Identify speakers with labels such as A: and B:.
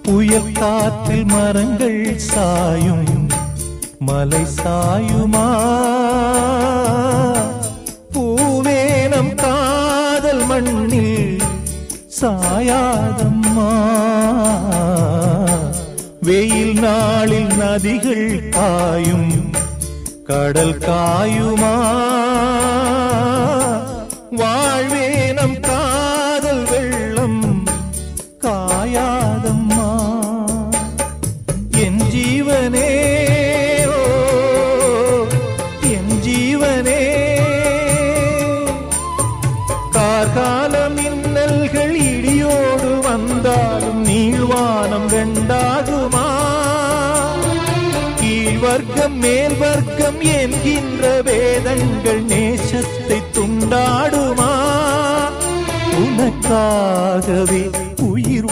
A: புயல் காற்றில் மரங்கள் சாயும் மலை சாயுமா பூவேனம் காதல் மண்ணில் சாயாதம்மா வெயில் நாளில் நதிகள் காயும் கடல் காயுமா வாழ்வேனம் காதல் வெள்ளம் காயாதம்மா என் ஜீவனே ஓ என் ஜீவனே கார்கால மின்னல்கள் இடியோடு வந்தாலும் நீள்வானம் ரெண்டாகுமா கீழ் வர்க்கம் மேல் வர்க்கம் என்கின்ற வேதங்கள் நேசத்தை துண்டாடுமா உனக்காகவே உயிர்